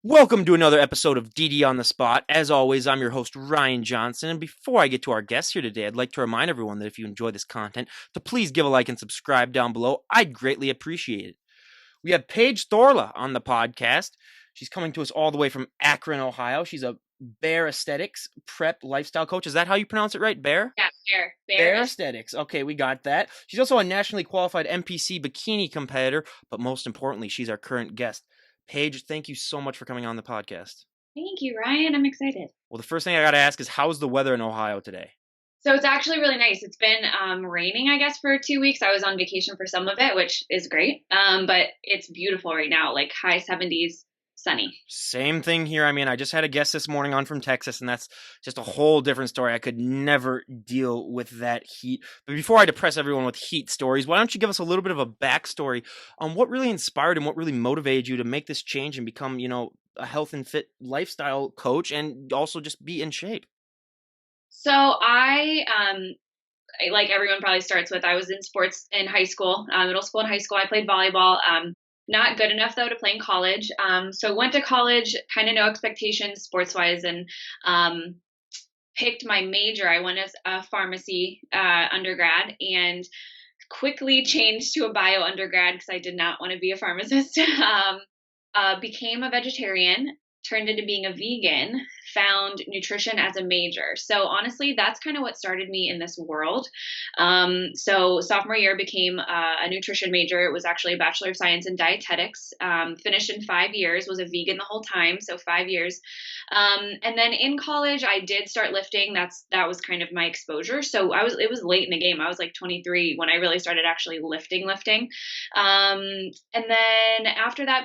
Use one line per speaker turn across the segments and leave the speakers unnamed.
Welcome to another episode of DD on the Spot. As always, I'm your host, Ryan Johnson. And before I get to our guests here today, I'd like to remind everyone that if you enjoy this content, to please give a like and subscribe down below. I'd greatly appreciate it. We have Page Thorla on the podcast. She's coming to us all the way from Akron, Ohio. She's a Bear Aesthetics prep lifestyle coach. Is that how you pronounce it right? Bear?
Yeah, fair.
Bear Aesthetics. Okay, we got that. She's also a nationally qualified NPC bikini competitor, but most importantly, she's our current guest. Paige, thank you so much for coming on the podcast.
Thank you, Ryan. I'm excited.
Well, the first thing I got to ask is how's the weather in Ohio today?
So it's actually really nice. It's been raining, I guess, for 2 weeks. I was on vacation for some of it, which is great. But it's beautiful right now, like high 70s, sunny.
Same thing here. I mean, I just had a guest this morning on from Texas, and that's just a whole different story. I could never deal with that heat. But before I depress everyone with heat stories, why don't you give us a little bit of a backstory on what really inspired and what really motivated you to make this change and become, a health and fit lifestyle coach and also just be in shape?
So like everyone probably starts with, I was in sports in high school, middle school and high school. I played volleyball. Not good enough though to play in college. So went to college, kind of no expectations sports wise, and picked my major. I went as a pharmacy undergrad and quickly changed to a bio undergrad because I did not want to be a pharmacist. Became a vegetarian, turned into being a vegan, found nutrition as a major. So honestly, that's kind of what started me in this world. So sophomore year became a nutrition major. It was actually a Bachelor of Science in Dietetics. Finished in 5 years, was a vegan the whole time, so 5 years. And then in college, I did start lifting. That was kind of my exposure. So it was late in the game. I was like 23 when I really started actually lifting. And then after that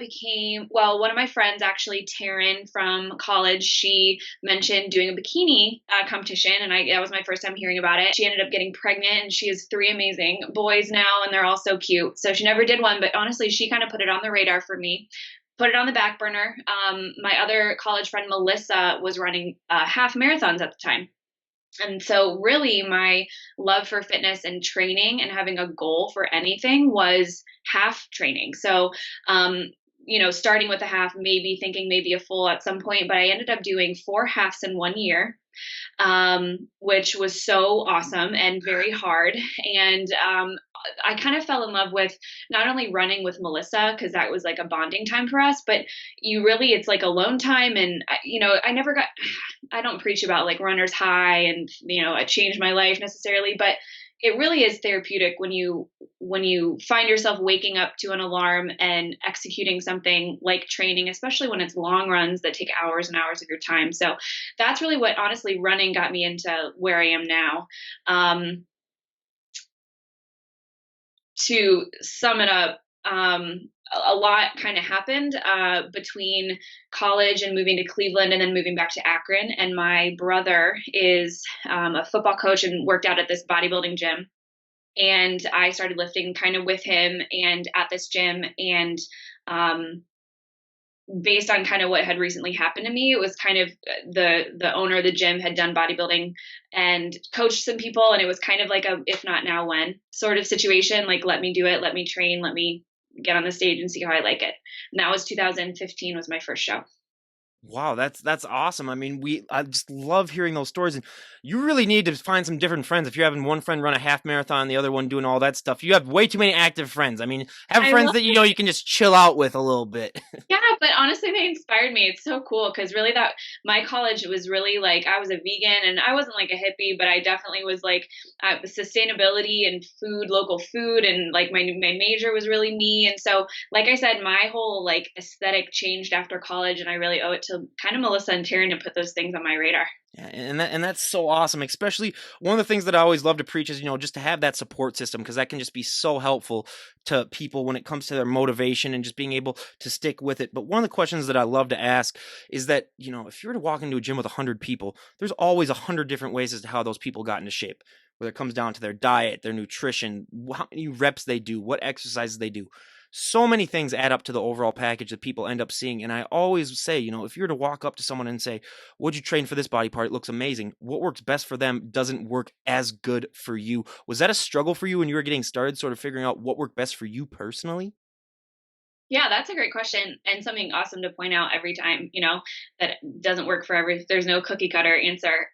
one of my friends, actually, Taryn from college, she mentioned doing a bikini competition. And that was my first time hearing about it. She ended up getting pregnant and she has 3 amazing boys now and they're all so cute. So she never did one, but honestly, she kind of put it on the radar for me. Put it on the back burner. My other college friend, Melissa, was running half marathons at the time. And so really my love for fitness and training and having a goal for anything was half training. So, starting with a half, maybe thinking maybe a full at some point, but I ended up doing 4 halves in 1 year, which was so awesome and very hard. And I kind of fell in love with not only running with Melissa, because that was like a bonding time for us, but it's like alone time. And, I don't preach about like runner's high and, it changed my life necessarily, but it really is therapeutic when you find yourself waking up to an alarm and executing something like training, especially when it's long runs that take hours and hours of your time. So that's really what honestly running got me into where I am now. To sum it up, a lot kind of happened between college and moving to Cleveland and then moving back to Akron. And my brother is a football coach and worked out at this bodybuilding gym. And I started lifting kind of with him and at this gym. And based on kind of what had recently happened to me, it was kind of the owner of the gym had done bodybuilding and coached some people. And it was kind of like a, if not now, when sort of situation, like, let me do it, let me train, let me get on the stage and see how I like it. And that was 2015 was my first show.
Wow, that's awesome. I mean, I just love hearing those stories, and you really need to find some different friends. If you're having one friend run a half marathon, the other one doing all that stuff, you have way too many active friends. I mean, have friends that you can just chill out with a little bit.
Yeah, but honestly, they inspired me. It's so cool because really that my college was really like I was a vegan and I wasn't like a hippie, but I definitely was like sustainability and local food, and like my major was really me. And so, like I said, my whole like aesthetic changed after college, and I really owe it to kind of Melissa and Taryn to put those things on my radar.
Yeah, and that's so awesome. Especially one of the things that I always love to preach is just to have that support system, because that can just be so helpful to people when it comes to their motivation and just being able to stick with it. But one of the questions that I love to ask is that if you were to walk into a gym with 100 people, there's always 100 different ways as to how those people got into shape. Whether it comes down to their diet, their nutrition, how many reps they do, what exercises they do. So many things add up to the overall package that people end up seeing. And I always say, if you were to walk up to someone and say, "What'd you train for this body part? It looks amazing." What works best for them doesn't work as good for you. Was that a struggle for you when you were getting started, sort of figuring out what worked best for you personally?
Yeah, that's a great question and something awesome to point out every time, that doesn't work for there's no cookie cutter answer.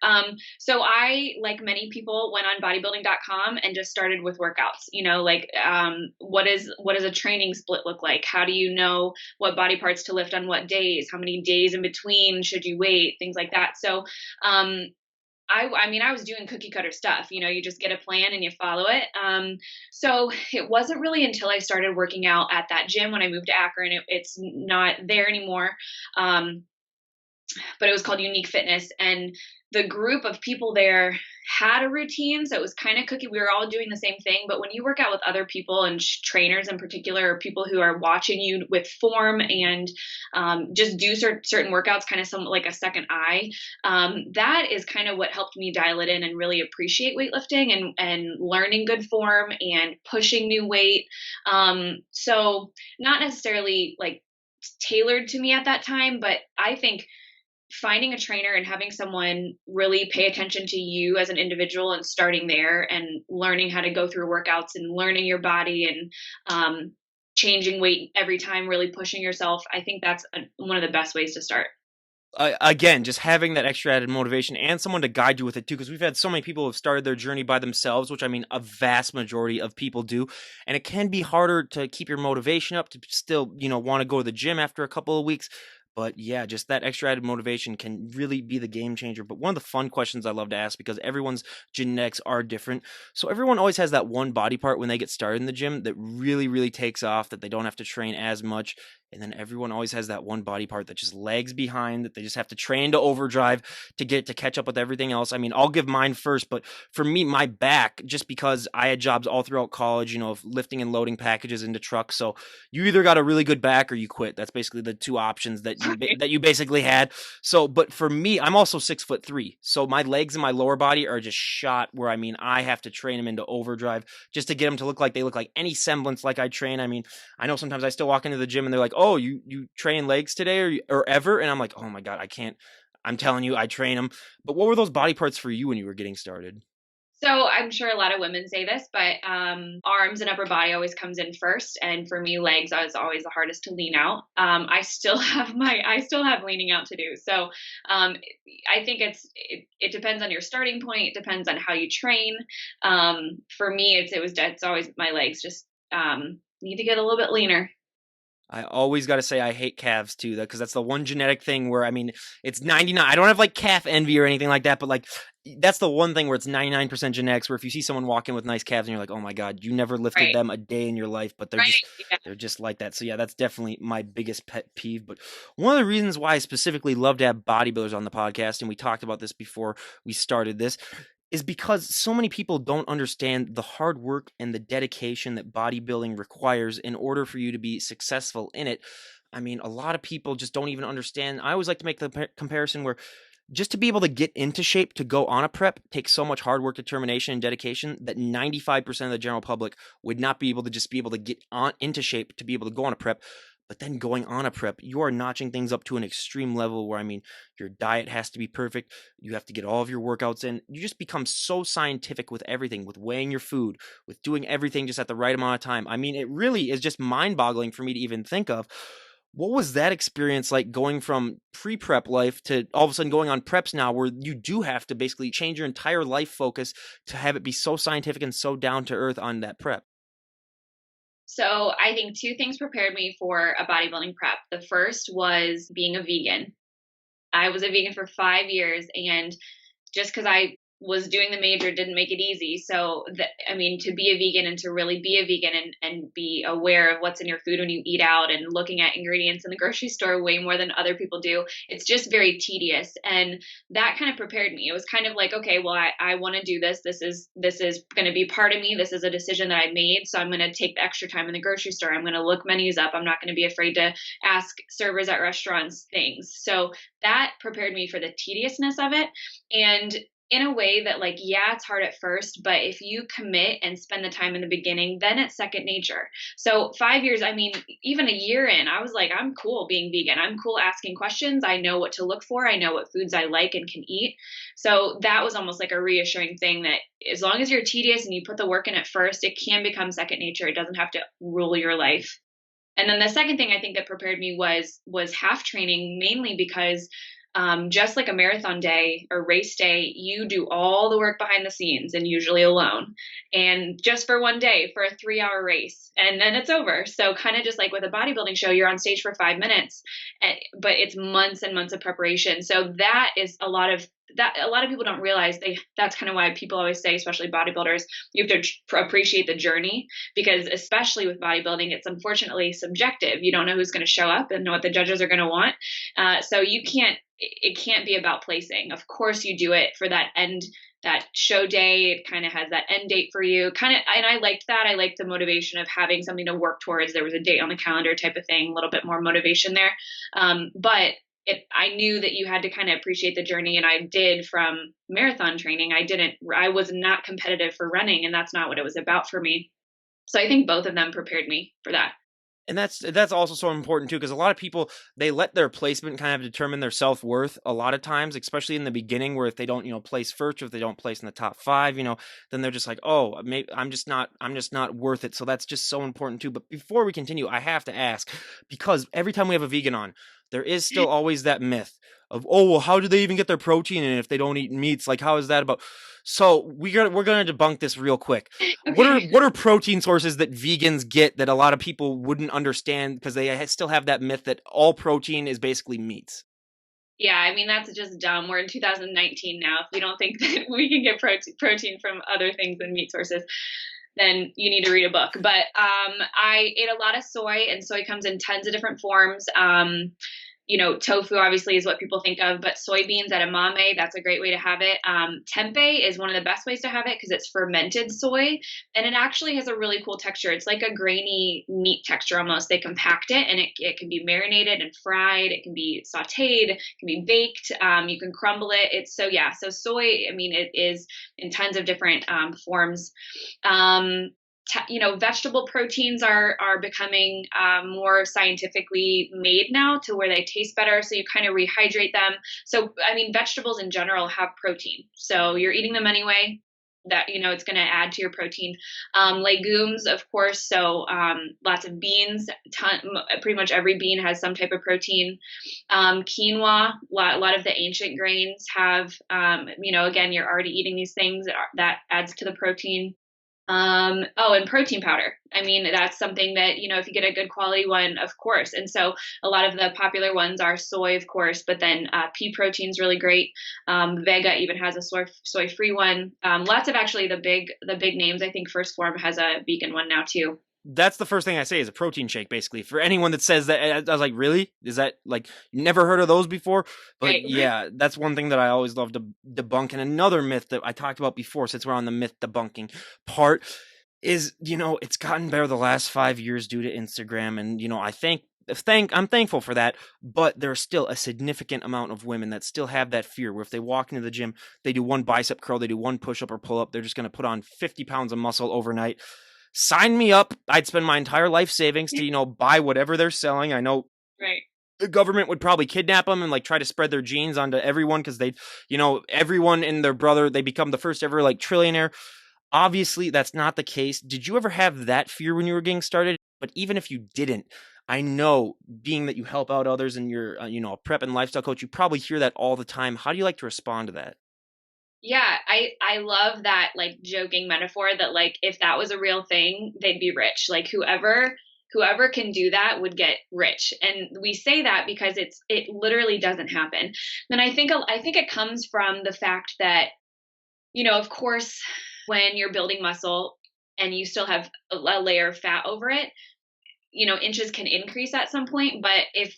So I, like many people, went on bodybuilding.com and just started with workouts, like, what does a training split look like? How do you know what body parts to lift on what days? How many days in between should you wait? Things like that. So, um, I mean, I was doing cookie cutter stuff. You just get a plan and you follow it. So it wasn't really until I started working out at that gym when I moved to Akron. It's not there anymore. Um, but it was called Unique Fitness. And the group of people there had a routine. So it was kind of cookie. We were all doing the same thing. But when you work out with other people and trainers in particular, or people who are watching you with form and just do certain workouts, kind of somewhat like a second eye, that is kind of what helped me dial it in and really appreciate weightlifting and learning good form and pushing new weight. So not necessarily like tailored to me at that time, but I think finding a trainer and having someone really pay attention to you as an individual and starting there and learning how to go through workouts and learning your body and changing weight every time, really pushing yourself. I think that's one of the best ways to start.
Again, just having that extra added motivation and someone to guide you with it too, because we've had so many people who have started their journey by themselves, which I mean, a vast majority of people do, and it can be harder to keep your motivation up to still, want to go to the gym after a couple of weeks. But yeah, just that extra added motivation can really be the game changer. But one of the fun questions I love to ask, because everyone's genetics are different, so everyone always has that one body part when they get started in the gym that really, really takes off, that they don't have to train as much. And then everyone always has that one body part that just lags behind, that they just have to train to overdrive to get to catch up with everything else. I mean, I'll give mine first, but for me, my back, just because I had jobs all throughout college, of lifting and loading packages into trucks. So you either got a really good back or you quit. That's basically the two options that you basically had. So, but for me, I'm also 6'3", so my legs and my lower body are just shot. Where I mean, I have to train them into overdrive just to get them to look like they look like any semblance like I train. I mean, I know sometimes I still walk into the gym and they're like, "Oh, you train legs today or ever?" And I'm like, "Oh my god, I can't." I'm telling you, I train them. But what were those body parts for you when you were getting started?
So I'm sure a lot of women say this, but arms and upper body always comes in first, and for me, legs is always the hardest to lean out. I still have leaning out to do. So I think it depends on your starting point. It depends on how you train. For me, it's always my legs. Just need to get a little bit leaner.
I always got to say I hate calves too, because that's the one genetic thing where I mean it's 99. I don't have like calf envy or anything like that, but like that's the one thing where it's 99% genetics. Where if you see someone walking with nice calves and you're like, oh my god, you never lifted
Right.
them a day in your life, but they're just
Right. Yeah.
they're just like that. So yeah, that's definitely my biggest pet peeve. But one of the reasons why I specifically love to have bodybuilders on the podcast, and we talked about this before we started this, is because so many people don't understand the hard work and the dedication that bodybuilding requires in order for you to be successful in it. I mean, a lot of people just don't even understand. I always like to make the comparison where just to be able to get into shape to go on a prep takes so much hard work, determination, and dedication that 95% of the general public would not be able to just be able to get on into shape to be able to go on a prep. But then going on a prep, you are notching things up to an extreme level where, I mean, your diet has to be perfect. You have to get all of your workouts in. You just become so scientific with everything, with weighing your food, with doing everything just at the right amount of time. I mean, it really is just mind boggling for me to even think of. What was that experience like, going from pre-prep life to all of a sudden going on preps now, where you do have to basically change your entire life focus to have it be so scientific and so down to earth on that prep?
So I think two things prepared me for a bodybuilding prep. The first was being a vegan. I was a vegan for 5 years, and just because I was doing the major didn't make it easy. So, I mean, to be a vegan and to really be a vegan and be aware of what's in your food when you eat out and looking at ingredients in the grocery store way more than other people do, it's just very tedious. And that kind of prepared me. It was kind of like, okay, well, I want to do this. This is going to be part of me. This is a decision that I made. So I'm going to take the extra time in the grocery store. I'm going to look menus up. I'm not going to be afraid to ask servers at restaurants things. So that prepared me for the tediousness of it. And in a way that, like, yeah, it's hard at first, but if you commit and spend the time in the beginning, then it's second nature. So 5 years, I mean, even a year in, I was like, I'm cool being vegan. I'm cool asking questions. I know what to look for. I know what foods I like and can eat. So that was almost like a reassuring thing that as long as you're tedious and you put the work in at first, it can become second nature. It doesn't have to rule your life. And then the second thing I think that prepared me was half training, mainly because just like a marathon day or race day, you do all the work behind the scenes and usually alone. And just for one day, for a 3 hour race, and then it's over. So, kind of just like with a bodybuilding show, you're on stage for 5 minutes, but it's months and months of preparation. So, that is a lot of that a lot of people don't realize that's kind of why people always say, especially bodybuilders, you have to appreciate the journey, because especially with bodybuilding, it's unfortunately subjective. You don't know who's going to show up and know what the judges are going to want. So you can't it can't be about placing. Of course, you do it for that show day. It kind of has that end date for you. Kind of, and I liked that. I liked the motivation of having something to work towards. There was a date on the calendar type of thing, a little bit more motivation there. But I knew that you had to kind of appreciate the journey, and I did from marathon training. I was not competitive for running, and that's not what it was about for me. So I think both of them prepared me for that.
And that's also so important too, because a lot of people, they let their placement kind of determine their self-worth a lot of times, especially in the beginning, where if they don't, place first, or if they don't place in the top five, then they're just like, oh, maybe I'm just not worth it. So that's just so important too. But before we continue, I have to ask, because every time we have a vegan on, there is still always that myth of, oh, well, how do they even get their protein in if they don't eat meats? Like, how is that about? So we're gonna debunk this real quick.
Okay.
What are protein sources that vegans get that a lot of people wouldn't understand, because they still have that myth that all protein is basically meats?
Yeah, I mean, that's just dumb. We're in 2019 now. If we don't think that we can get protein from other things than meat sources, then you need to read a book. But I ate a lot of soy, and soy comes in tons of different forms. Tofu obviously is what people think of, but soybeans, edamame, that's a great way to have it. Tempeh is one of the best ways to have it because it's fermented soy, and it actually has a really cool texture. It's like a grainy meat texture almost. They compact it, and it can be marinated and fried. It can be sauteed. It can be baked. You can crumble it. So soy, I mean, it is in tons of different forms. Vegetable proteins are becoming more scientifically made now to where they taste better. So you kind of rehydrate them. So, I mean, vegetables in general have protein. So you're eating them anyway. That, it's going to add to your protein. Legumes, of course. So lots of beans. Pretty much every bean has some type of protein. Quinoa, a lot of the ancient grains have, again, you're already eating these things that adds to the protein. And protein powder. I mean, that's something that, if you get a good quality one, of course. And so a lot of the popular ones are soy, of course, but then pea protein is really great. Vega even has a soy free one. Lots of actually the big names. I think First Form has a vegan one now too.
That's the first thing I say is a protein shake, basically. For anyone that says that, I was like, really? Is that like, you never heard of those before? But
Right.
yeah, that's one thing that I always love to debunk. And another myth that I talked about before, since we're on the myth debunking part, is, it's gotten better the last 5 years due to Instagram. And, I'm thankful for that, but there's still a significant amount of women that still have that fear where if they walk into the gym, they do one bicep curl, they do one push up or pull up, they're just going to put on 50 pounds of muscle overnight. Sign me up. I'd spend my entire life savings to, buy whatever they're selling. I know
Right.
the government would probably kidnap them and like try to spread their genes onto everyone, because they, everyone and their brother, they become the first ever like trillionaire. Obviously, that's not the case. Did you ever have that fear when you were getting started? But even if you didn't, I know, being that you help out others and you're, a prep and lifestyle coach, you probably hear that all the time. How do you like to respond to that?
Yeah, I love that like joking metaphor that like if that was a real thing, they'd be rich. Like whoever can do that would get rich. And we say that because it literally doesn't happen. And I think it comes from the fact that, of course, when you're building muscle and you still have a layer of fat over it, inches can increase at some point, but if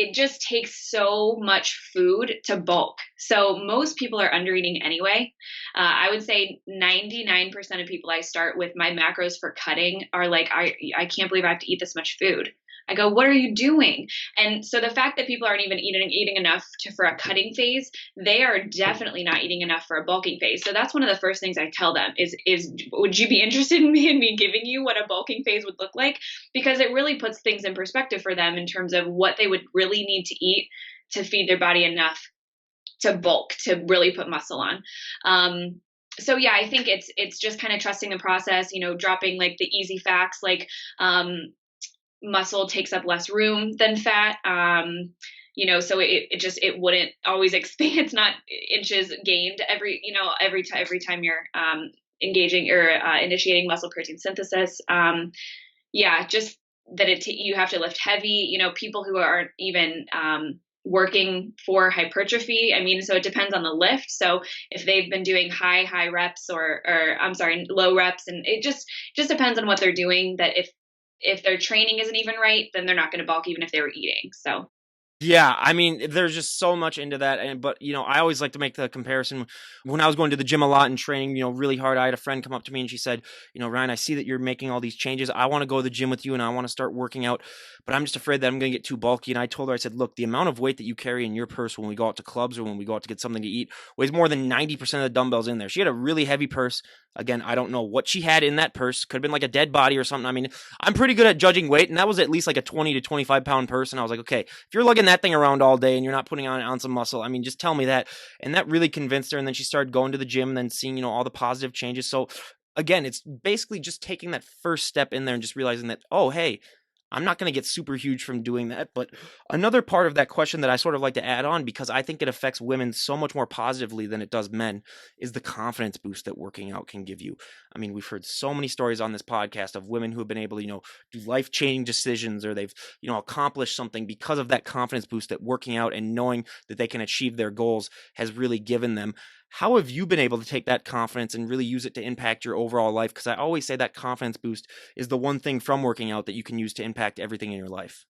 it just takes so much food to bulk. So most people are under eating anyway. I would say 99% of people I start with my macros for cutting are like, I can't believe I have to eat this much food. I go, what are you doing? And so the fact that people aren't even eating enough for a cutting phase, they are definitely not eating enough for a bulking phase. So that's one of the first things I tell them is would you be interested in me giving you what a bulking phase would look like? Because it really puts things in perspective for them in terms of what they would really need to eat to feed their body enough to bulk, to really put muscle on. So yeah, I think it's just kind of trusting the process, dropping like the easy facts, like muscle takes up less room than fat. So it wouldn't always expand. It's not inches gained every time you're engaging or initiating muscle protein synthesis. Yeah, just that you have to lift heavy. People who aren't even working for hypertrophy. I mean, so it depends on the lift. So if they've been doing high reps or I'm sorry, low reps, and it just depends on what they're doing. That if their training isn't even right, then they're not going to bulk even if they were eating. So
Yeah, I mean, there's just so much into that, but I always like to make the comparison. When I was going to the gym a lot and training, really hard, I had a friend come up to me and she said, Ryan, I see that you're making all these changes. I want to go to the gym with you and I want to start working out, but I'm just afraid that I'm going to get too bulky. And I told her, I said, look, the amount of weight that you carry in your purse when we go out to clubs or when we go out to get something to eat weighs more than 90% of the dumbbells in there. She had a really heavy purse. Again, I don't know what she had in that purse. Could have been like a dead body or something. I mean, I'm pretty good at judging weight, and that was at least like a 20 to 25 pound purse. And I was like, okay, if you're lugging that thing around all day and you're not putting on an ounce of muscle, I mean, just tell me that. And that really convinced her. And then she started going to the gym and then seeing, all the positive changes. So again, it's basically just taking that first step in there and just realizing that, oh, hey, I'm not going to get super huge from doing that. But another part of that question that I sort of like to add on, because I think it affects women so much more positively than it does men, is the confidence boost that working out can give you. I mean, we've heard so many stories on this podcast of women who have been able to, do life-changing decisions, or they've, accomplished something because of that confidence boost that working out and knowing that they can achieve their goals has really given them. How have you been able to take that confidence and really use it to impact your overall life? Because I always say that confidence boost is the one thing from working out that you can use to impact everything in your life.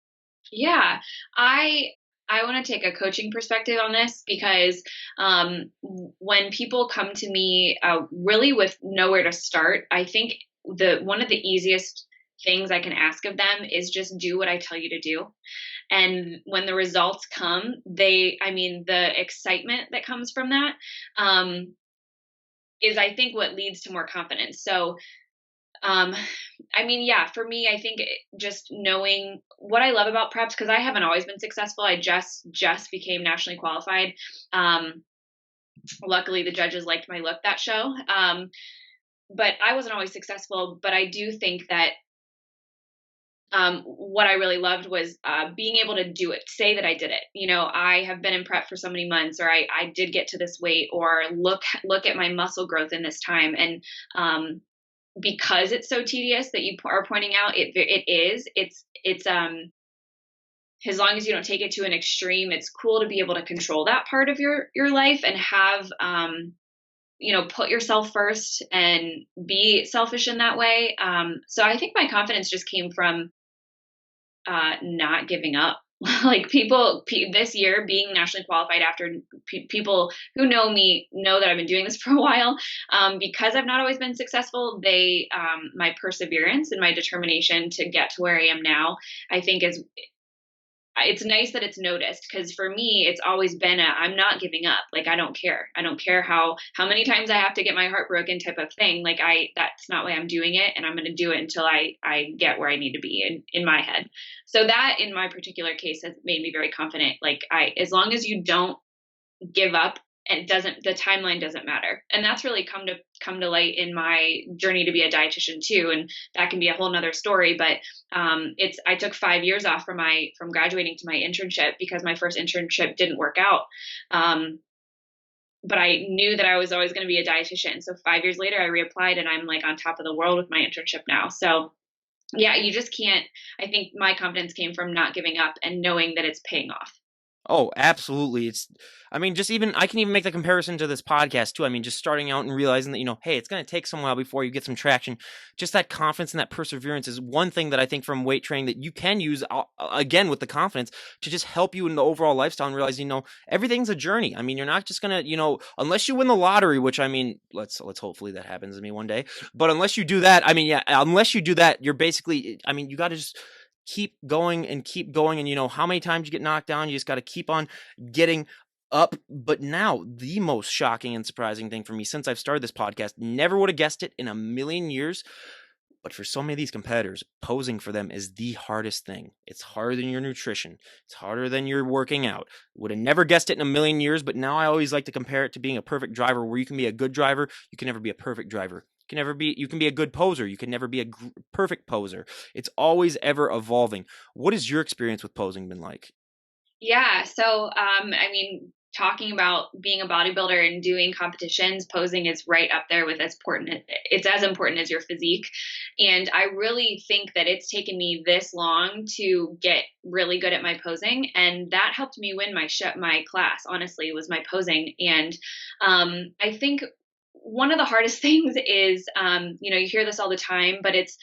yeah, I I want to take a coaching perspective on this because when people come to me really with nowhere to start, I think the one of the easiest things I can ask of them is just do what I tell you to do. And when the results come, I mean, the excitement that comes from that um, is, I think, what leads to more confidence. So, um, I mean, yeah, for me, I think just knowing what I love about preps, because I haven't always been successful. I just became nationally qualified. Um, Luckily, the judges liked my look that show. But I wasn't always successful. But I do think that what I really loved was being able to do it, say that I did it. I have been in prep for so many months, or I did get to this weight, or look at my muscle growth in this time. And because it's so tedious that you are pointing out, it's as long as you don't take it to an extreme, it's cool to be able to control that part of your life and have put yourself first and be selfish in that way. So I think my confidence just came from not giving up. Like this year being nationally qualified after people who know me know that I've been doing this for a while. Because I've not always been successful, my perseverance and my determination to get to where I am now, I think it's nice that it's noticed, because for me it's always been I'm not giving up. Like I don't care how many times I have to get my heart broken type of thing. Like that's not why I'm doing it, and I'm going to do it until I get where I need to be in my head. So that in my particular case has made me very confident. Like as long as you don't give up, and the timeline doesn't matter. And that's really come to light in my journey to be a dietitian too. And that can be a whole nother story. But I took 5 years off from graduating to my internship because my first internship didn't work out. But I knew that I was always going to be a dietitian. So 5 years later, I reapplied, and I'm like on top of the world with my internship now. So yeah, you just can't. I think my confidence came from not giving up and knowing that it's paying off.
Oh, absolutely. I mean, I can even make the comparison to this podcast too. I mean, just starting out and realizing that, hey, it's going to take some while before you get some traction. Just that confidence and that perseverance is one thing that I think from weight training that you can use again with the confidence to just help you in the overall lifestyle and realize, everything's a journey. I mean, you're not just going to, unless you win the lottery, which I mean, let's hopefully that happens to me one day. But unless you do that, I mean, yeah, unless you do that, you're basically, I mean, you got to just keep going and keep going. And how many times you get knocked down, you just got to keep on getting up. But now the most shocking and surprising thing for me since I've started this podcast, never would have guessed it in a million years, But for so many of these competitors, posing for them is the hardest thing. It's harder than your nutrition. It's harder than your working out. Would have never guessed it in a million years, but now I always like to compare it to being a perfect driver, where you can be a good driver, you can never be a perfect driver. You can be a good poser, you can never be a perfect poser. It's always ever evolving. What has your experience with posing been like?
Yeah. So, I mean, talking about being a bodybuilder and doing competitions, posing is right up there with as important. It's as important as your physique. And I really think that it's taken me this long to get really good at my posing. And that helped me win my class, honestly, was my posing. And I think one of the hardest things is, you hear this all the time, but it's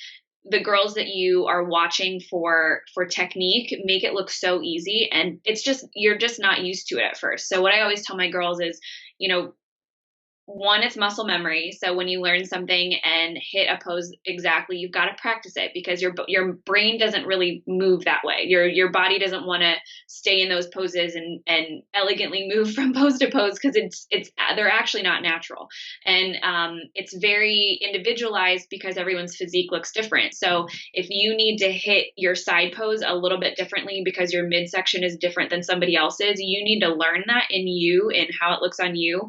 the girls that you are watching for technique make it look so easy, and it's just you're just not used to it at first. So what I always tell my girls is, you know, one, it's muscle memory. So when you learn something and hit a pose exactly, you've got to practice it, because your brain doesn't really move that way. Your body doesn't want to stay in those poses and elegantly move from pose to pose, because it's they're actually not natural. And it's very individualized because everyone's physique looks different. So if you need to hit your side pose a little bit differently because your midsection is different than somebody else's, you need to learn that in you and how it looks on you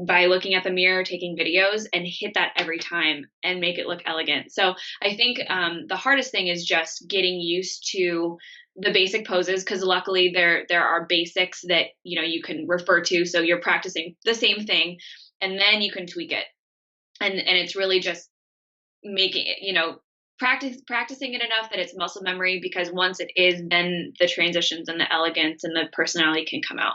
by looking at the mirror, taking videos, and hit that every time and make it look elegant. So I think the hardest thing is just getting used to the basic poses, because luckily there are basics that you can refer to. So you're practicing the same thing, and then you can tweak it. And it's really just making it, practicing it enough that it's muscle memory, because once it is, then the transitions and the elegance and the personality can come out.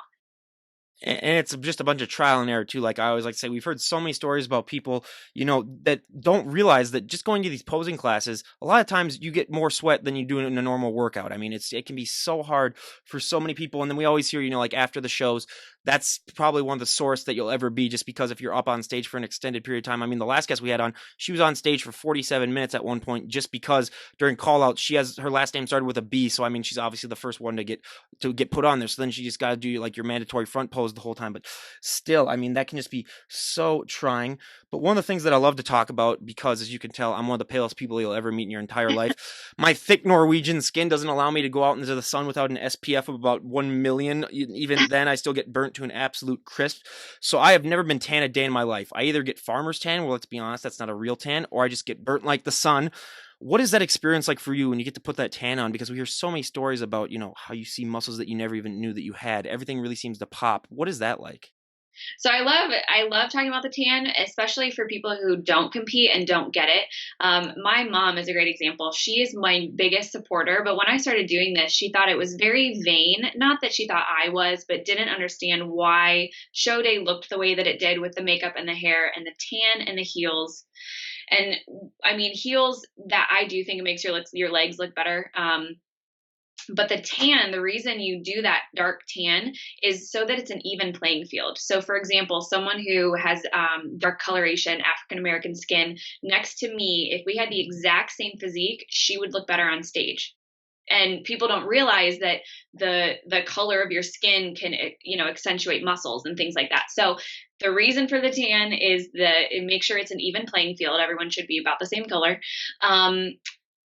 And it's just a bunch of trial and error too. Like I always like to say, we've heard so many stories about people, that don't realize that just going to these posing classes, a lot of times you get more sweat than you do in a normal workout. I mean, it can be so hard for so many people. And then we always hear, like after the shows, that's probably one of the sorest that you'll ever be, just because if you're up on stage for an extended period of time. I mean, the last guest we had on, she was on stage for 47 minutes at one point, just because during call out, her last name started with a B. So, I mean, she's obviously the first one to get put on there. So then she just got to do like your mandatory front pose the whole time. But still, I mean, that can just be so trying. But one of the things that I love to talk about, because as you can tell, I'm one of the palest people you'll ever meet in your entire life. My thick Norwegian skin doesn't allow me to go out into the sun without an SPF of about 1 million. Even then, I still get burnt to an absolute crisp. So I have never been tan a day in my life. I either get farmer's tan, well, let's be honest, that's not a real tan, or I just get burnt like the sun. What is that experience like for you when you get to put that tan on? Because we hear so many stories about, how you see muscles that you never even knew that you had. Everything really seems to pop. What is that like?
So I love it. I love talking about the tan, especially for people who don't compete and don't get it. My mom is a great example. She is my biggest supporter, but when I started doing this, she thought it was very vain. Not that she thought I was, but didn't understand why show day looked the way that it did, with the makeup and the hair and the tan and the heels. And I mean, heels, that I do think it makes your legs look better. But the tan, the reason you do that dark tan is so that it's an even playing field. So, for example, someone who has dark coloration, African American skin, next to me, if we had the exact same physique, she would look better on stage. And people don't realize that the color of your skin can accentuate muscles and things like that. So the reason for the tan is that it makes sure it's an even playing field. Everyone should be about the same color.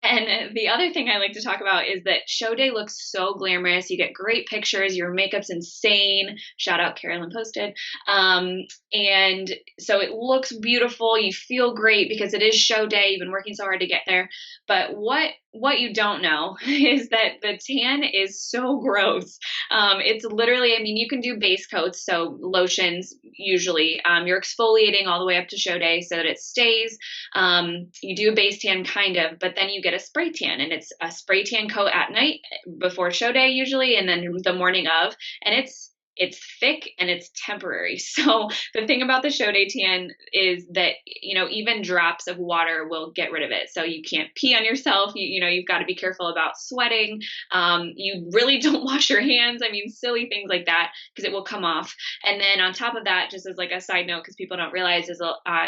And the other thing I like to talk about is that show day looks so glamorous. You get great pictures. Your makeup's insane. Shout out Carolyn Posted. And so it looks beautiful. You feel great because it is show day. You've been working so hard to get there. But what you don't know is that the tan is so gross. It's literally, I mean, you can do base coats, so lotions usually. You're exfoliating all the way up to show day so that it stays. You do a base tan kind of, but then you get a spray tan, and it's a spray tan coat at night before show day usually, and then the morning of, and it's thick and it's temporary. So the thing about the show day tan is that, even drops of water will get rid of it. So you can't pee on yourself. You've got to be careful about sweating. You really don't wash your hands. I mean, silly things like that, because it will come off. And then on top of that, just as like a side note, because people don't realize, is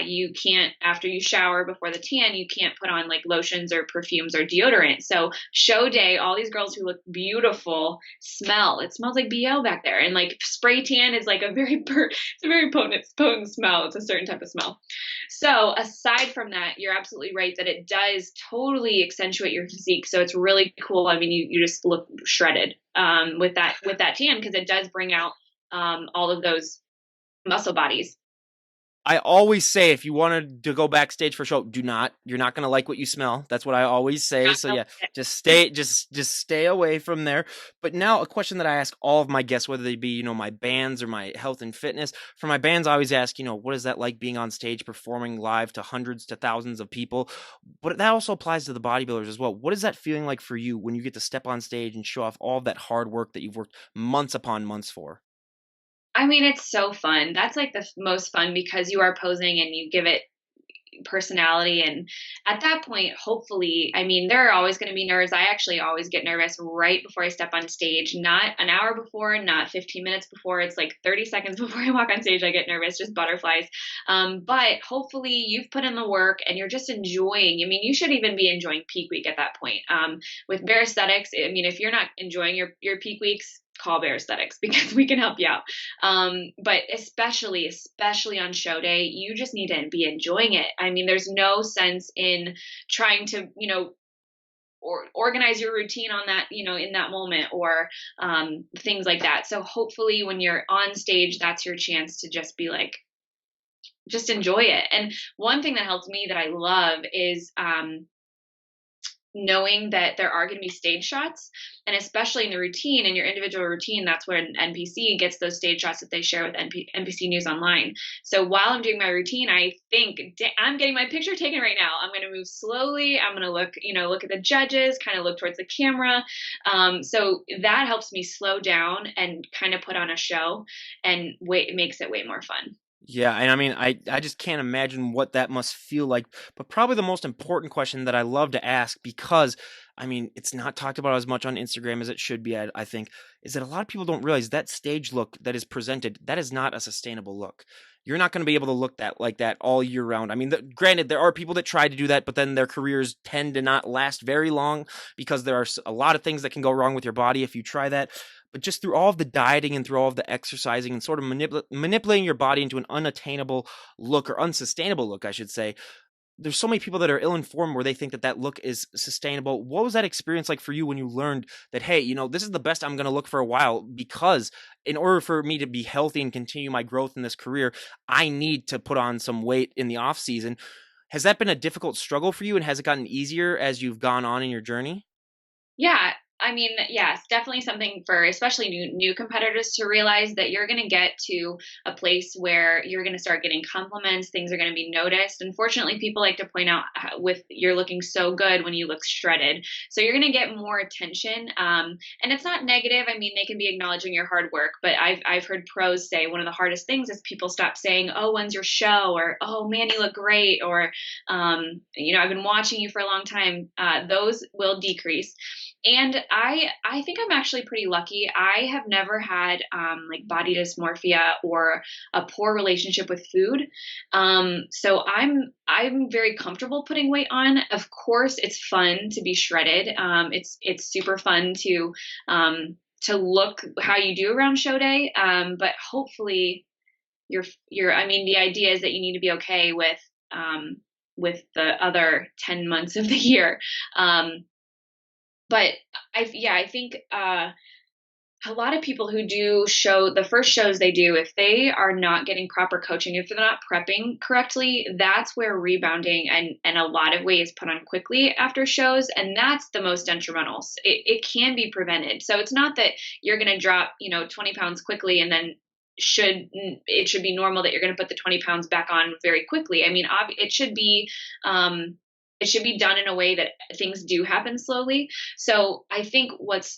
you can't, after you shower before the tan, you can't put on like lotions or perfumes or deodorant. So show day, all these girls who look beautiful it smells like BO back there. And like, spray tan is like it's a very potent smell. It's a certain type of smell. So aside from that, you're absolutely right that it does totally accentuate your physique. So it's really cool. I mean, you just look shredded with that tan, because it does bring out all of those muscle bodies.
I always say if you wanted to go backstage for a show, do not. You're not gonna like what you smell. That's what I always say. So yeah, just stay away from there. But now a question that I ask all of my guests, whether they be, my bands or my health and fitness. For my bands, I always ask, what is that like being on stage performing live to hundreds to thousands of people? But that also applies to the bodybuilders as well. What is that feeling like for you when you get to step on stage and show off all of that hard work that you've worked months upon months for?
I mean, it's so fun. That's like the most fun, because you are posing and you give it personality. And at that point, hopefully, I mean, there are always going to be nerves. I actually always get nervous right before I step on stage, not an hour before, not 15 minutes before. It's like 30 seconds before I walk on stage, I get nervous, just butterflies. But hopefully you've put in the work and you're just enjoying. I mean, you should even be enjoying peak week at that point. With Bare Aesthetics, I mean, if you're not enjoying your peak weeks, call Bare Aesthetics, because we can help you out. But especially on show day, you just need to be enjoying it. I mean, there's no sense in trying to, or organize your routine on that, in that moment, or things like that. So hopefully when you're on stage, that's your chance to just be like, just enjoy it. And one thing that helps me that I love is, knowing that there are going to be stage shots, and especially in the routine, in your individual routine, that's when NPC gets those stage shots that they share with NPC News Online. So while I'm doing my routine, I think, I'm getting my picture taken right now. I'm going to move slowly. I'm going to look at the judges, kind of look towards the camera. So that helps me slow down and kind of put on a show, and it makes it way more fun.
Yeah, and I mean, I just can't imagine what that must feel like. But probably the most important question that I love to ask, because I mean, it's not talked about as much on Instagram as it should be, I think, is that a lot of people don't realize that stage look that is presented, that is not a sustainable look. You're not going to be able to look like that all year round. I mean, granted, there are people that try to do that, but then their careers tend to not last very long, because there are a lot of things that can go wrong with your body if you try that. But just through all of the dieting and through all of the exercising and sort of manipulating your body into an unattainable look, or unsustainable look, I should say, there's so many people that are ill-informed where they think that look is sustainable. What was that experience like for you when you learned that, hey, this is the best I'm going to look for a while, because in order for me to be healthy and continue my growth in this career, I need to put on some weight in the off season? Has that been a difficult struggle for you, and has it gotten easier as you've gone on in your journey?
Yeah, I mean, yeah, it's definitely something for especially new competitors to realize, that you're going to get to a place where you're going to start getting compliments, things are going to be noticed. Unfortunately, people like to point out with you're looking so good when you look shredded. So you're going to get more attention. And it's not negative. I mean, they can be acknowledging your hard work, but I've heard pros say one of the hardest things is people stop saying, "Oh, when's your show?" or "Oh man, you look great," or "I've been watching you for a long time." Those will decrease. And I think I'm actually pretty lucky. I have never had like body dysmorphia or a poor relationship with food. So I'm very comfortable putting weight on. Of course, it's fun to be shredded. It's super fun to look how you do around show day. But hopefully I mean, the idea is that you need to be okay with the other 10 months of the year. But I think a lot of people who do the first shows they do, if they are not getting proper coaching, if they're not prepping correctly, that's where rebounding and a lot of weight is put on quickly after shows. And that's the most detrimental. It can be prevented. So it's not that you're going to drop, 20 pounds quickly and then it should be normal that you're going to put the 20 pounds back on very quickly. I mean, it should be done in a way that things do happen slowly. So I think what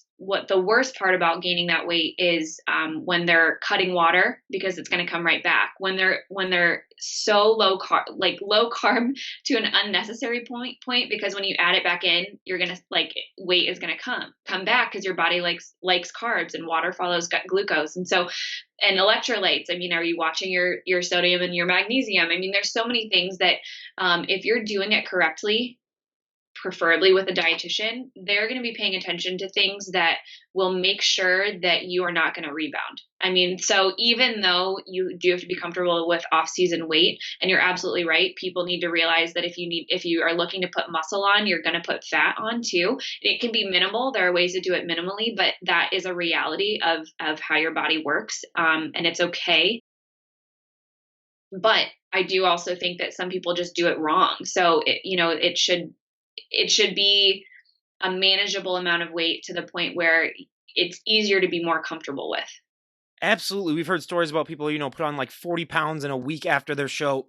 the worst part about gaining that weight is when they're cutting water, because it's going to come right back. When they're so low carb to an unnecessary point, because when you add it back in, you're going to weight is going to come back, because your body likes carbs, and water follows glucose. And electrolytes. I mean, are you watching your sodium and your magnesium? I mean, there's so many things that if you're doing it correctly, preferably with a dietitian, they're going to be paying attention to things that will make sure that you are not going to rebound. I mean, so even though you do have to be comfortable with off-season weight, and you're absolutely right, people need to realize that if you are looking to put muscle on, you're going to put fat on too. It can be minimal. There are ways to do it minimally, but that is a reality of how your body works, and it's okay. But I do also think that some people just do it wrong. So it should be a manageable amount of weight to the point where it's easier to be more comfortable with.
Absolutely. We've heard stories about people, put on like 40 pounds in a week after their show.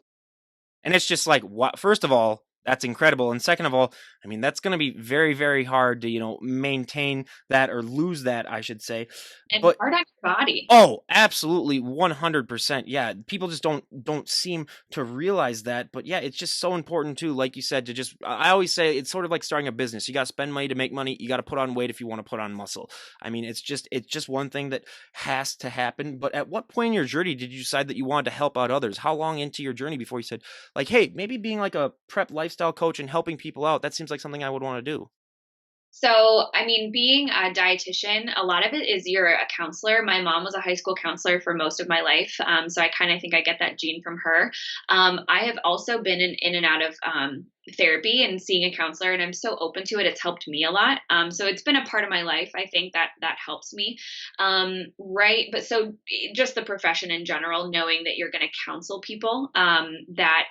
And it's just like, what? First of all, that's incredible. And second of all, I mean, that's going to be very, very hard to, maintain that or lose that, I should say.
And
But
hard on your body.
oh, absolutely, 100%. Yeah, people just don't seem to realize that, but yeah, it's just so important too, like you said, to just I always say it's sort of like starting a business. You got to spend money to make money. You got to put on weight if you want to put on muscle. I mean, it's just one thing that has to happen. But at what point in your journey did you decide that you wanted to help out others? How long into your journey before you said, like, hey, maybe being like a prep lifestyle coach and helping people out, that seems like something I would want to do?
So, I mean, being a dietitian, a lot of it is you're a counselor. My mom was a high school counselor for most of my life. So I kind of think I get that gene from her. I have also been in and out of therapy and seeing a counselor, and I'm so open to it. It's helped me a lot. So it's been a part of my life. I think that helps me. Right. But so just the profession in general, knowing that you're going to counsel people, that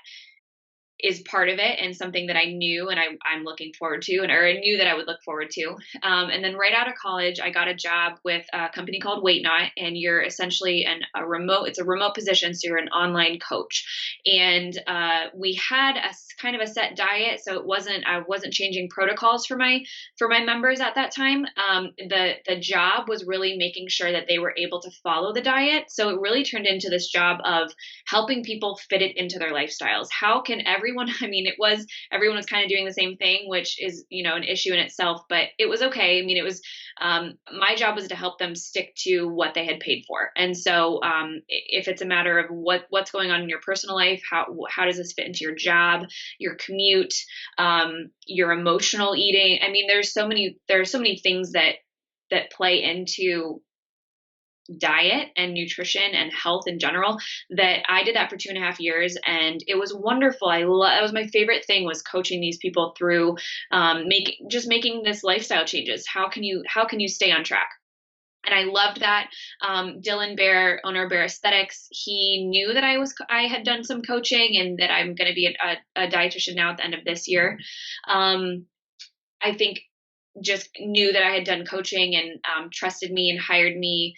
is part of it and something that I knew and I'm looking forward to, or I knew that I would look forward to. And then right out of college, I got a job with a company called Weight Not, and you're essentially it's a remote position. So you're an online coach. And we had a kind of a set diet. So I wasn't changing protocols for my members at that time. The job was really making sure that they were able to follow the diet. So it really turned into this job of helping people fit it into their lifestyles. How can I mean, everyone was kind of doing the same thing, which is, an issue in itself, but it was okay. I mean, it was, my job was to help them stick to what they had paid for. And so, if it's a matter of what's going on in your personal life, how does this fit into your job, your commute, your emotional eating? I mean, there are so many things that play into diet and nutrition and health in general, that I did that for 2.5 years, and it was wonderful. That was my favorite thing, was coaching these people through making this lifestyle changes. How can you stay on track? And I loved that. Dylan Bear, owner of Bear Aesthetics, he knew that I had done some coaching and that I'm going to be a dietitian now at the end of this year. I think just knew that I had done coaching and trusted me and hired me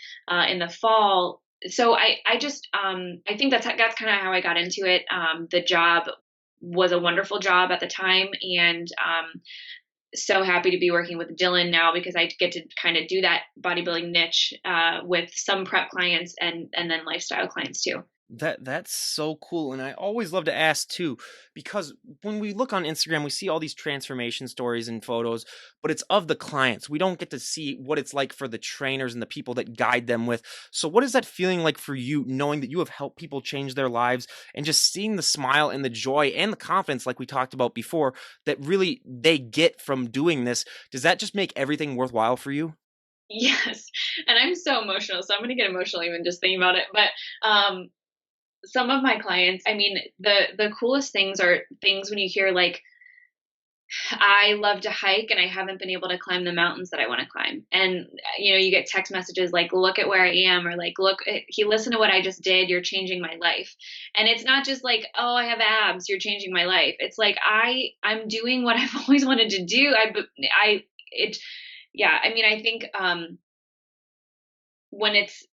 in the fall. So I think that's kind of how I got into it. The job was a wonderful job at the time, and so happy to be working with Dylan now, because I get to kind of do that bodybuilding niche with some prep clients and then lifestyle clients too.
That's so cool. And I always love to ask too, because when we look on Instagram, we see all these transformation stories and photos, but it's of the clients. We don't get to see what it's like for the trainers and the people that guide them with. So what is that feeling like for you, knowing that you have helped people change their lives and just seeing the smile and the joy and the confidence, like we talked about before, that really they get from doing this? Does that just make everything worthwhile for you?
Yes, and I'm so emotional, so I'm going to get emotional even just thinking about it. But some of my clients, I mean, the coolest things are things when you hear like, I love to hike and I haven't been able to climb the mountains that I want to climb. And you get text messages like, look at where I am, or like, look, he listened to what I just did, you're changing my life. And it's not just like, oh, I have abs, you're changing my life. It's like I'm doing what I've always wanted to do. Yeah, I mean, I think when it's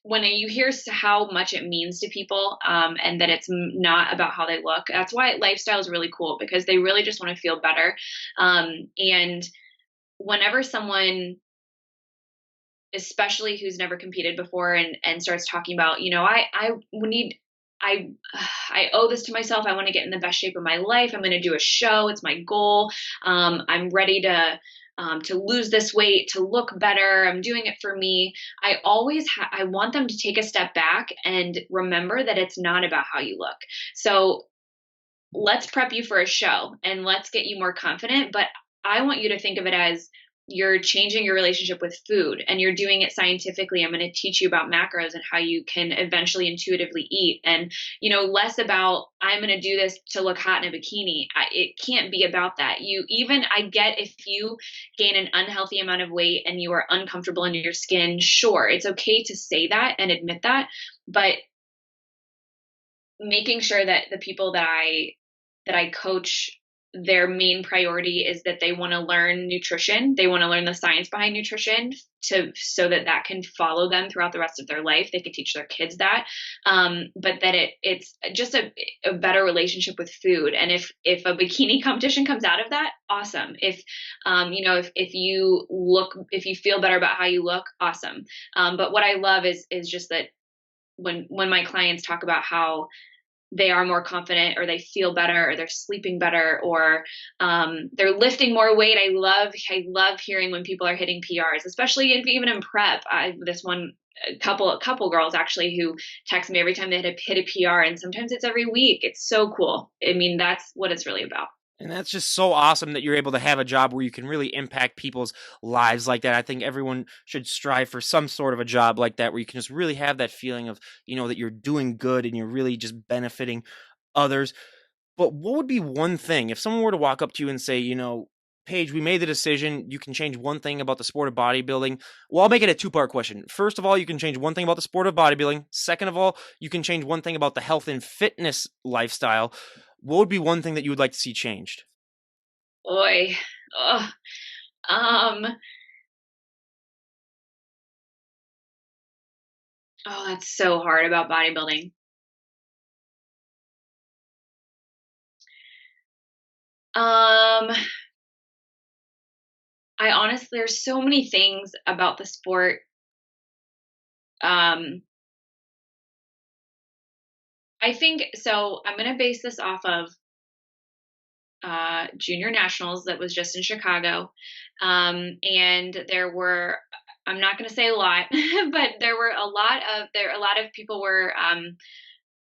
when you hear how much it means to people, and that it's not about how they look, that's why lifestyle is really cool, because they really just want to feel better. And whenever someone, especially who's never competed before, and starts talking about, I I owe this to myself. I want to get in the best shape of my life. I'm going to do a show. It's my goal. I'm ready to lose this weight, to look better. I'm doing it for me. I want them to take a step back and remember that it's not about how you look. So let's prep you for a show and let's get you more confident. But I want you to think of it as you're changing your relationship with food and you're doing it scientifically. I'm going to teach you about macros and how you can eventually intuitively eat. And, less about, I'm going to do this to look hot in a bikini. It can't be about that. I get if you gain an unhealthy amount of weight and you are uncomfortable in your skin, sure, it's okay to say that and admit that. But making sure that the people that I coach, their main priority is that they want to learn nutrition. They want to learn the science behind nutrition so that can follow them throughout the rest of their life. They can teach their kids that. But that it's just a better relationship with food. And if a bikini competition comes out of that, awesome. If if you feel better about how you look, awesome. But what I love is just that when my clients talk about how they are more confident or they feel better or they're sleeping better or they're lifting more weight. I love hearing when people are hitting PRs, especially even in prep. This one a couple girls actually who text me every time they hit a PR, and sometimes it's every week. It's so cool. I mean, that's what it's really about.
And that's just so awesome that you're able to have a job where you can really impact people's lives like that. I think everyone should strive for some sort of a job like that where you can just really have that feeling of, that you're doing good and you're really just benefiting others. But what would be one thing if someone were to walk up to you and say, Paige, we made the decision. You can change one thing about the sport of bodybuilding. Well, I'll make it a two-part question. First of all, you can change one thing about the sport of bodybuilding. Second of all, you can change one thing about the health and fitness lifestyle. What would be one thing that you would like to see changed?
Boy, oh, that's so hard about bodybuilding. I honestly, there's so many things about the sport. I think so. I'm going to base this off of junior nationals that was just in Chicago. And there were, I'm not going to say a lot, but there were a lot of people were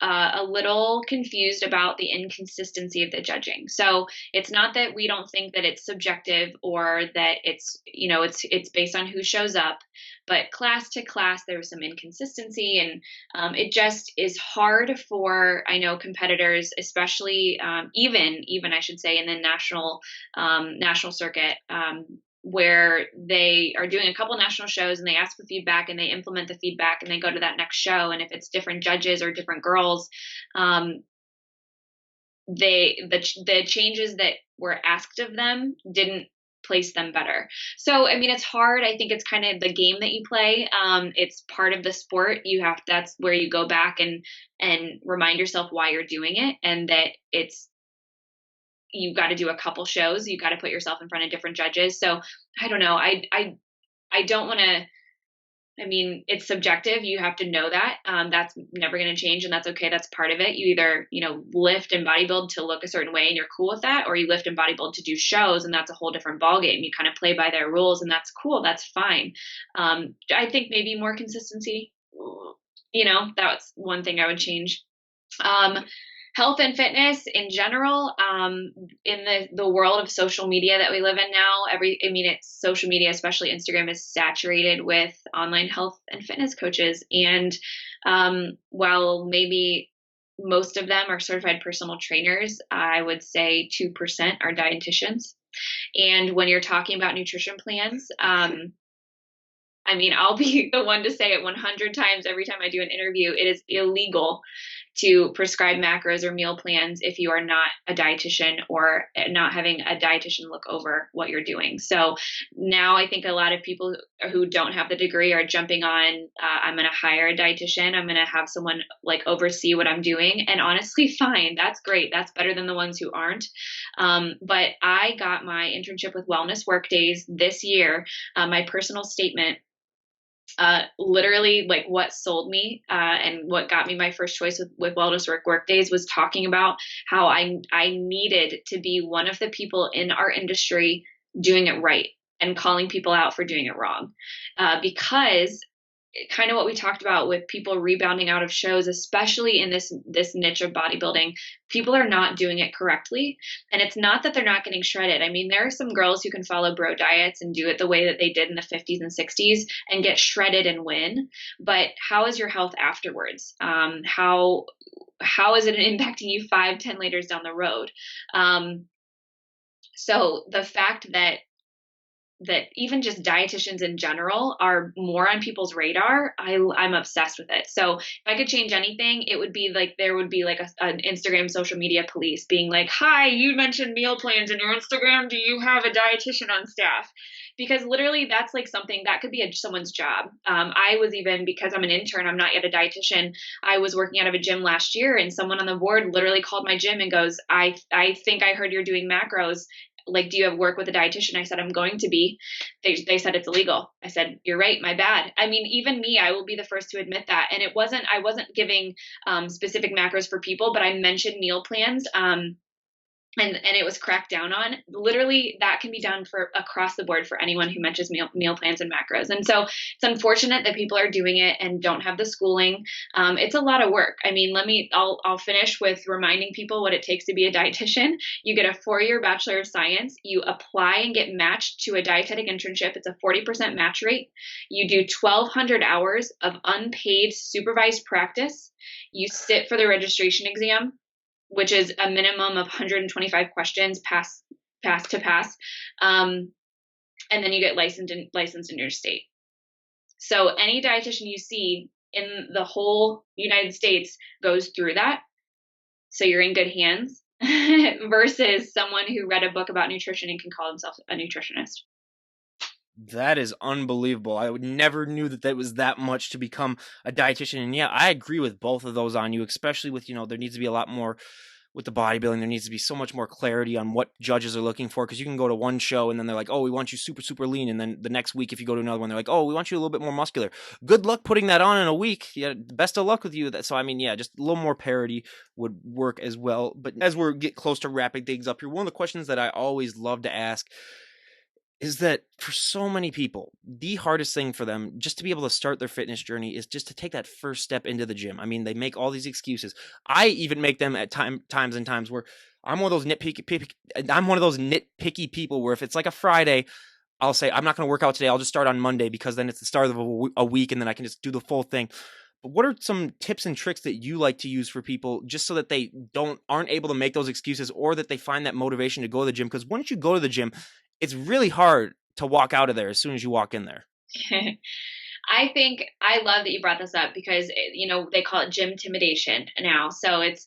a little confused about the inconsistency of the judging. So it's not that we don't think that it's subjective or that it's based on who shows up, but class to class there was some inconsistency, and it just is hard for, I know, competitors, especially even I should say in the national circuit. Where they are doing a couple national shows and they ask for feedback and they implement the feedback and they go to that next show. And if it's different judges or different girls, the changes that were asked of them didn't place them better. So, I mean, it's hard. I think it's kind of the game that you play. It's part of the sport. That's where you go back and remind yourself why you're doing it, and that you've got to do a couple shows. You've got to put yourself in front of different judges. So I don't know. I don't want to, I mean, it's subjective. You have to know that. That's never going to change, and that's okay. That's part of it. You either, lift and bodybuild to look a certain way and you're cool with that, or you lift and bodybuild to do shows, and that's a whole different ballgame. You kind of play by their rules, and that's cool. That's fine. I think maybe more consistency, that's one thing I would change. Health and fitness in general, in the world of social media that we live in now, it's social media, especially Instagram, is saturated with online health and fitness coaches. And while maybe most of them are certified personal trainers, I would say 2% are dietitians. And when you're talking about nutrition plans, I'll be the one to say it 100 times every time I do an interview. It is illegal to prescribe macros or meal plans if you are not a dietitian or not having a dietitian look over what you're doing. So now I think a lot of people who don't have the degree are jumping on, I'm going to hire a dietitian. I'm going to have someone oversee what I'm doing. And honestly, fine. That's great. That's better than the ones who aren't. But I got my internship with Wellness Workdays this year. My personal statement, literally what sold me and what got me my first choice with Wellness Workdays was talking about how I needed to be one of the people in our industry doing it right and calling people out for doing it wrong, because kind of what we talked about with people rebounding out of shows, especially in this niche of bodybuilding. People are not doing it correctly, and it's not that they're not getting shredded. I mean, there are some girls who can follow bro diets and do it the way that they did in the 50s and 60s and get shredded and win. But how is your health afterwards? How is it impacting you 5-10 later down the road? So the fact that even just dietitians in general are more on people's radar, I'm obsessed with it. So if I could change anything, it would be like there would be like an Instagram social media police being like, hi, you mentioned meal plans in your Instagram. Do you have a dietitian on staff? Because literally that's like something that could be someone's job. I was even, because I'm an intern, I'm not yet a dietitian. I was working out of a gym last year, and someone on the board literally called my gym and goes, I think I heard you're doing macros. Like, do you have work with a dietitian? I said, I'm going to be. They said it's illegal. I said, you're right, my bad. I mean, even me, I will be the first to admit that. And I wasn't giving specific macros for people, but I mentioned meal plans. And it was cracked down on. Literally, that can be done for across the board for anyone who mentions meal plans and macros. And so it's unfortunate that people are doing it and don't have the schooling. It's a lot of work. I mean, I'll finish with reminding people what it takes to be a dietitian. You get a 4-year Bachelor of Science. You apply and get matched to a dietetic internship. It's a 40% match rate. You do 1,200 hours of unpaid supervised practice. You sit for the registration exam, which is a minimum of 125 questions pass. And then you get licensed in your state. So any dietitian you see in the whole United States goes through that. So you're in good hands versus someone who read a book about nutrition and can call themselves a nutritionist.
That is unbelievable. I would never knew that was that much to become a dietitian. And yeah, I agree with both of those on you, especially with, there needs to be a lot more with the bodybuilding. There needs to be so much more clarity on what judges are looking for, because you can go to one show and then they're like, oh, we want you super, super lean. And then the next week, if you go to another one, they're like, oh, we want you a little bit more muscular. Good luck putting that on in a week. Yeah, best of luck with you. So, I mean, yeah, just a little more parity would work as well. But as we get close to wrapping things up here, one of the questions that I always love to ask is that for so many people, the hardest thing for them just to be able to start their fitness journey is just to take that first step into the gym. I mean, they make all these excuses. I even make them at times where I'm one of those nitpicky people where if it's like a Friday, I'll say, I'm not going to work out today. I'll just start on Monday, because then it's the start of a week and then I can just do the full thing. But what are some tips and tricks that you like to use for people just so that they aren't able to make those excuses, or that they find that motivation to go to the gym? Because once you go to the gym, it's really hard to walk out of there as soon as you walk in there.
I think I love that you brought this up, because, they call it gym intimidation now. So it's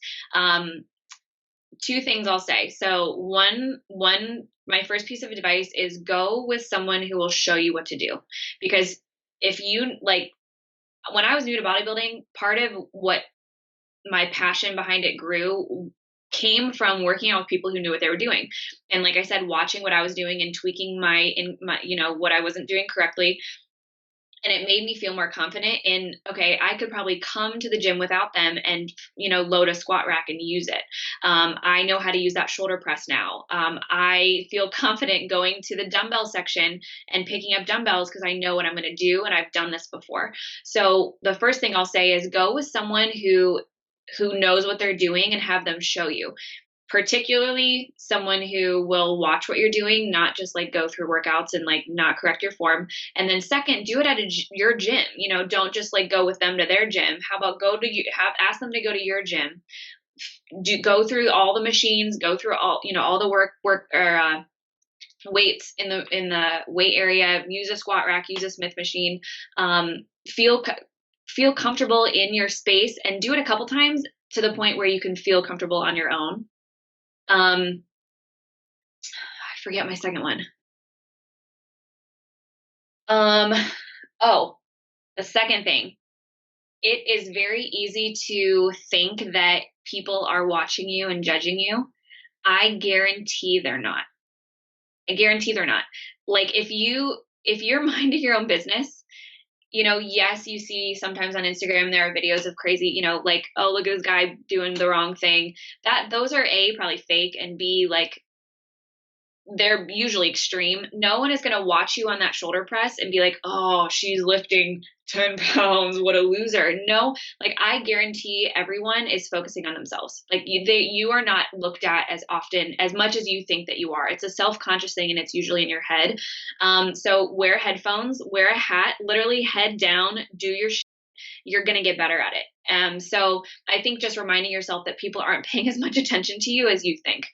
two things I'll say. So one, my first piece of advice is go with someone who will show you what to do. Because if you when I was new to bodybuilding, part of what my passion behind it grew came from working out with people who knew what they were doing. And like I said, watching what I was doing and tweaking my what I wasn't doing correctly. And it made me feel more confident in, okay, I could probably come to the gym without them and, load a squat rack and use it. I know how to use that shoulder press now. I feel confident going to the dumbbell section and picking up dumbbells because I know what I'm going to do, and I've done this before. So the first thing I'll say is go with someone who knows what they're doing and have them show you. Particularly someone who will watch what you're doing, not just go through workouts and not correct your form. And then second, do it at your gym. Don't just go with them to their gym. How about ask them to go to your gym, go through all the machines, go through all the work or weights in the weight area, use a squat rack, use a Smith machine, feel comfortable in your space, and do it a couple times to the point where you can feel comfortable on your own. I forget my second one. The second thing, it is very easy to think that people are watching you and judging you. I guarantee they're not. If you're minding your own business, yes, you see sometimes on Instagram, there are videos of crazy, oh, look at this guy doing the wrong thing. Those are A, probably fake, and B, they're usually extreme. No one is going to watch you on that shoulder press and be like, oh, she's lifting 10 pounds. What a loser. No, like I guarantee everyone is focusing on themselves. Like you are not looked at as often, as much as you think that you are. It's a self-conscious thing and it's usually in your head. So wear headphones, wear a hat, literally head down, do your you're going to get better at it. So I think just reminding yourself that people aren't paying as much attention to you as you think.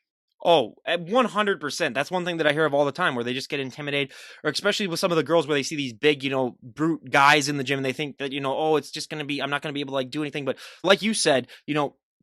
Oh, 100%. That's one thing that I hear of all the time where they just get intimidated, or especially with some of the girls where they see these big, brute guys in the gym and they think that, oh, it's just going to be, I'm not going to be able to like do anything. But like you said,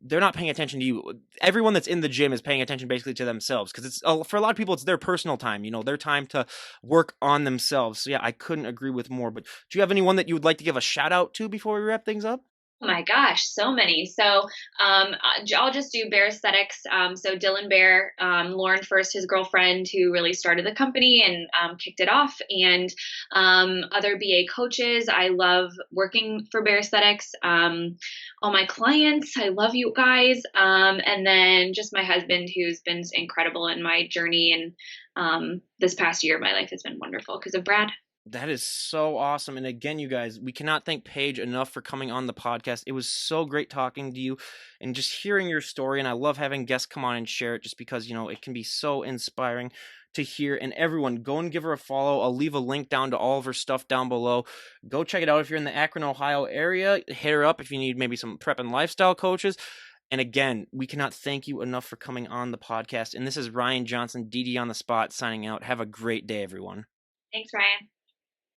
they're not paying attention to you. Everyone that's in the gym is paying attention basically to themselves because it's for a lot of people, it's their personal time, their time to work on themselves. So yeah, I couldn't agree with more. But do you have anyone that you would like to give a shout out to before we wrap things up?
Oh my gosh, so many. So I'll just do Bear Aesthetics. So Dylan Bear, Lauren First, his girlfriend, who really started the company and kicked it off, and other BA coaches. I love working for Bear Aesthetics. All my clients, I love you guys. And then just my husband, who's been incredible in my journey. And this past year, my life has been wonderful because of Brad.
That is so awesome. And again, you guys, we cannot thank Paige enough for coming on the podcast. It was so great talking to you and just hearing your story. And I love having guests come on and share it just because, it can be so inspiring to hear. And everyone, go and give her a follow. I'll leave a link down to all of her stuff down below. Go check it out if you're in the Akron, Ohio area. Hit her up if you need maybe some prep and lifestyle coaches. And again, we cannot thank you enough for coming on the podcast. And this is Ryan Johnson, DD on the Spot, signing out. Have a great day, everyone.
Thanks, Ryan.